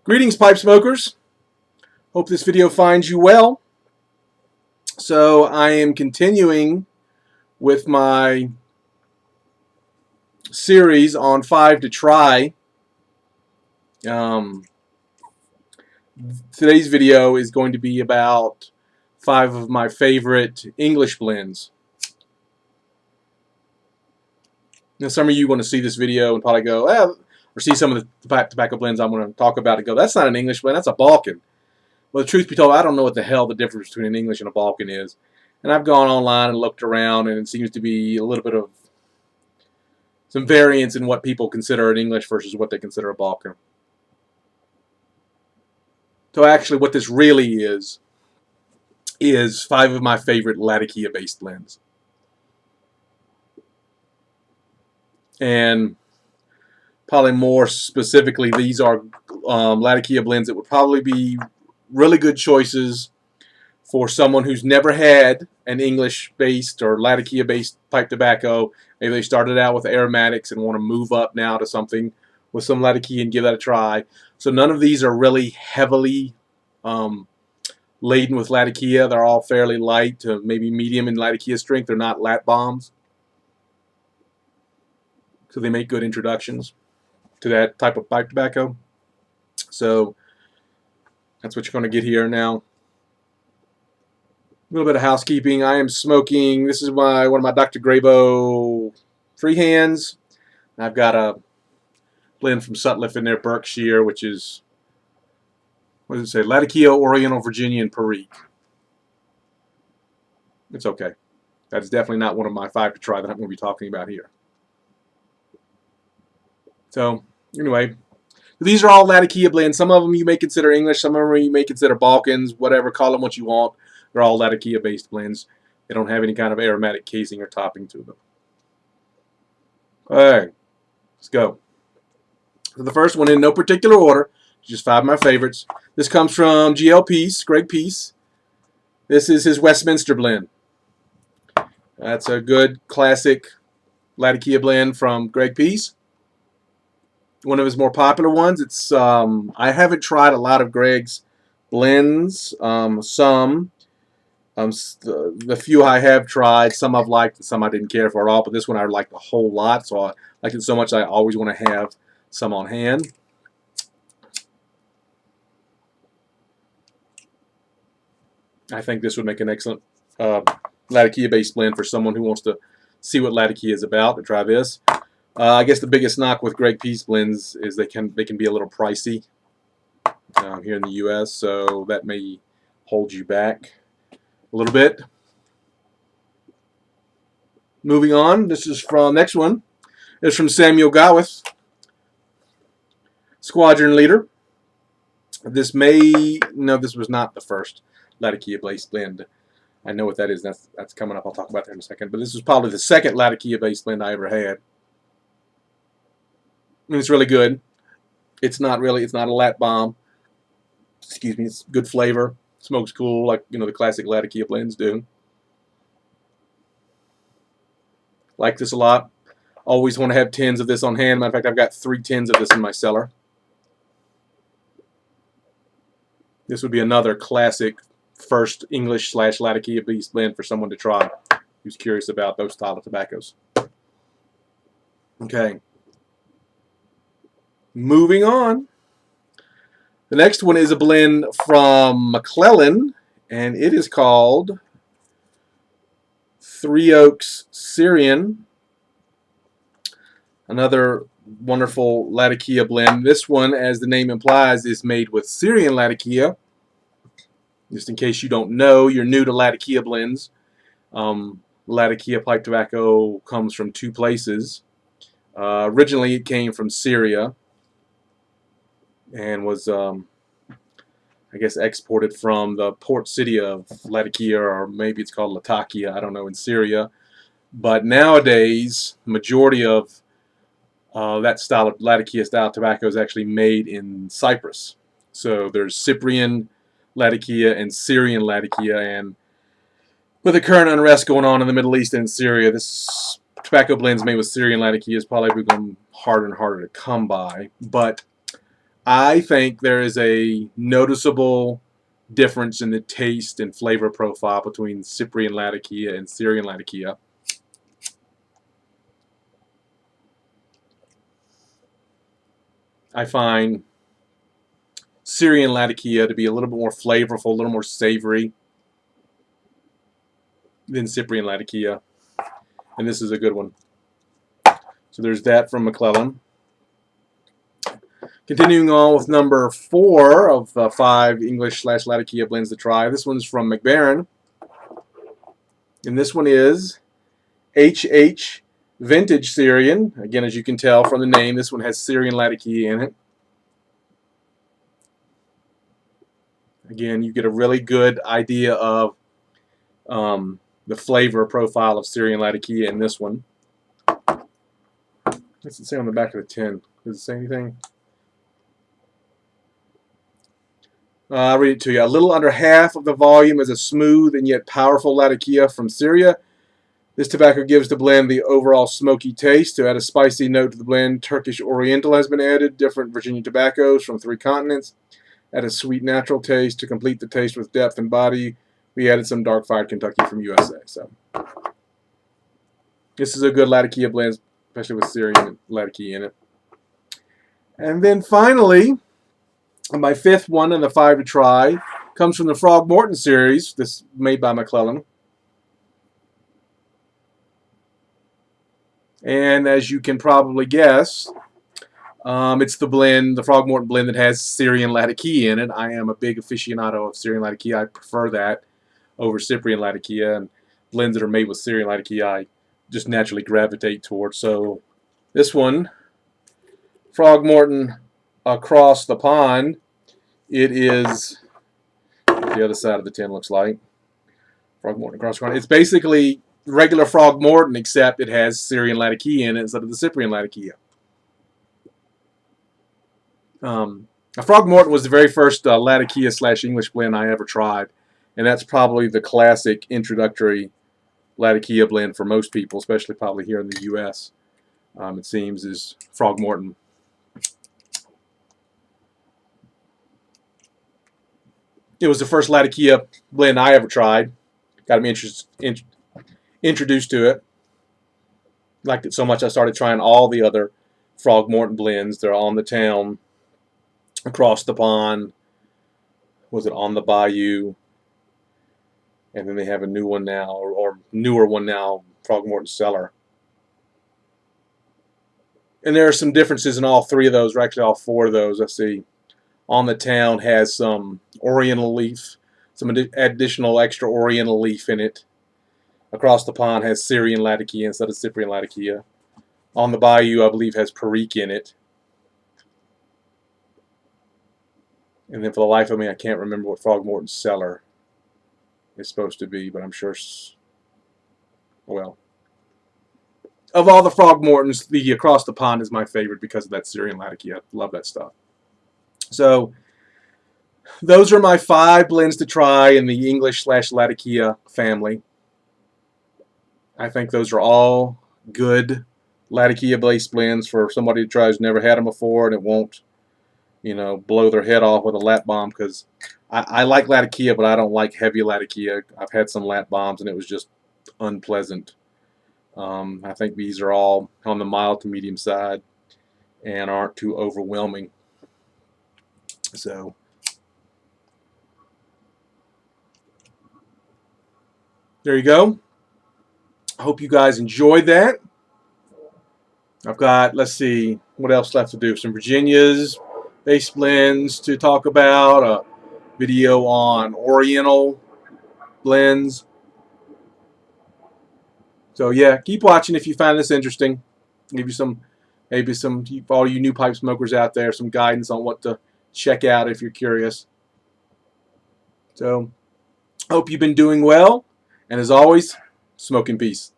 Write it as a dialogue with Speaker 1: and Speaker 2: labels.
Speaker 1: Greetings, pipe smokers. Hope this video finds you well. So I am continuing with my series on 5 to try. Today's video is going to be about 5 of my favorite English blends. Now some of you want to see this video and probably go, or see some of the tobacco blends I'm going to talk about and go, that's not an English blend, that's a Balkan. Well, the truth be told, I don't know what the hell the difference between an English and a Balkan is. And I've gone online and looked around, and it seems to be a little bit of some variance in what people consider an English versus what they consider a Balkan. So actually what this really is 5 of my favorite Latakia based blends. And probably more specifically, these are Latakia blends that would probably be really good choices for someone who's never had an English-based or Latakia-based pipe tobacco. Maybe they started out with aromatics and want to move up now to something with some Latakia and give that a try. So none of these are really heavily laden with Latakia. They're all fairly light to maybe medium in Latakia strength. They're not lat bombs. So they make good introductions to that type of pipe tobacco. So that's what you're going to get here now. A little bit of housekeeping. I am smoking. This is one of my Dr. Grabo freehands. I've got a blend from Sutliff in there, Berkshire, which is, what does it say? Latakia, Oriental, Virginia, and Perique. It's okay. That's definitely not one of my 5 to try that I'm going to be talking about here. So, anyway, these are all Latakia blends. Some of them you may consider English, some of them you may consider Balkans, whatever, call them what you want. They're all Latakia based blends. They don't have any kind of aromatic casing or topping to them. Alright, let's go. So the first one, in no particular order, just 5 of my favorites. This comes from GL Pease, Greg Pease. This is his Westminster blend. That's a good classic Latakia blend from Greg Pease. One of his more popular ones. It's I haven't tried a lot of Greg's blends. The few I have tried, some I've liked and some I didn't care for at all, but this one I liked a whole lot, so I liked it so much I always want to have some on hand. I think this would make an excellent Latakia based blend for someone who wants to see what Latakia is about, to try this. I guess the biggest knock with Greg Pease blends is they can be a little pricey here in the U.S., so that may hold you back a little bit. Moving on, this is from next one. It's from Samuel Gawith, Squadron leader. This was not the first Latakia based blend. I know what that is. That's coming up. I'll talk about that in a second. But this is probably the second Latakia based blend I ever had. And it's really good. It's not a lat bomb. Excuse me. It's good flavor. Smokes cool, like the classic Latakia blends do. Like this a lot. Always want to have tins of this on hand. Matter of fact, I've got 3 tins of this in my cellar. This would be another classic first English / Latakia based blend for someone to try who's curious about those style of tobaccos. Okay. Moving on. The next one is a blend from McClelland, and it is called 3 Oaks Syrian. Another wonderful Latakia blend. This one, as the name implies, is made with Syrian Latakia. Just in case you don't know, you're new to Latakia blends. Latakia pipe tobacco comes from 2 places. Originally, it came from Syria and was, I guess, exported from the port city of Latakia, or maybe it's called Latakia, I don't know, in Syria. But nowadays, the majority of that style of Latakia style tobacco is actually made in Cyprus. So there's Cyprian Latakia and Syrian Latakia, and with the current unrest going on in the Middle East and Syria, this tobacco blends made with Syrian Latakia is probably become harder and harder to come by. But I think there is a noticeable difference in the taste and flavor profile between Cyprian Latakia and Syrian Latakia. I find Syrian Latakia to be a little bit more flavorful, a little more savory than Cyprian Latakia. And this is a good one. So there's that from McClelland. Continuing on with number 4 of the 5 English/Latakia blends to try. This one's from McBaron. And this one is HH Vintage Syrian. Again, as you can tell from the name, this one has Syrian Latakia in it. Again, you get a really good idea of the flavor profile of Syrian Latakia in this one. What's it say on the back of the tin? Does it say anything? I'll read it to you. A little under half of the volume is a smooth and yet powerful Latakia from Syria. This tobacco gives the blend the overall smoky taste. To add a spicy note to the blend, Turkish Oriental has been added, different Virginia tobaccos from 3 continents. Add a sweet natural taste to complete the taste with depth and body. We added some dark fired Kentucky from USA. So this is a good Latakia blend, especially with Syrian Latakia in it. And then finally, my 5th one and the 5 to try comes from the Frog Morton series. This made by McClelland. And as you can probably guess, it's the blend, the Frog Morton blend that has Syrian Latakia in it. I am a big aficionado of Syrian Latakia. I prefer that over Cyprian Latakia, and blends that are made with Syrian Latakia I just naturally gravitate towards. So this one, Frog Morton Across the Pond, it is what the other side of the tin looks like. Frog Morton Across the Pond. It's basically regular Frog Morton, except it has Syrian Latakia in it instead of the Cyprian Latakia. Frog Morton was the very first Latakia/English blend I ever tried, and that's probably the classic introductory Latakia blend for most people, especially probably here in the U.S. It seems is Frog Morton. It was the first Latakia blend I ever tried. Got me introduced to it. Liked it so much I started trying all the other Frog Morton blends. They're On the Town, Across the Pond, was it On the Bayou, and then they have a new one now, or newer one now, Frog Morton Cellar. And there are some differences in all 3 of those, or actually all 4 of those. Let's see. On the Town has some Oriental leaf, some additional extra Oriental leaf in it. Across the Pond has Syrian Latakia instead of Cyprian Latakia. On the Bayou, I believe, has Perique in it. And then for the life of me, I can't remember what Frog Morton Cellar is supposed to be, but I'm sure, well, of all the Frog Mortons, the Across the Pond is my favorite because of that Syrian Latakia. I love that stuff. So those are my 5 blends to try in the English/Latakia family. I think those are all good Latakia-based blends for somebody who tries never had them before and it won't, you know, blow their head off with a lat bomb, because I like Latakia, but I don't like heavy Latakia. I've had some lat bombs and it was just unpleasant. I think these are all on the mild to medium side and aren't too overwhelming. So there you go. I hope you guys enjoyed that. I've got, let's see, what else left to do? Some Virginia's base blends to talk about, a video on Oriental blends. So yeah, keep watching if you find this interesting. Give you some, maybe some, for all you new pipe smokers out there, some guidance on what to check out if you're curious. So, hope you've been doing well, and as always, smoke in peace.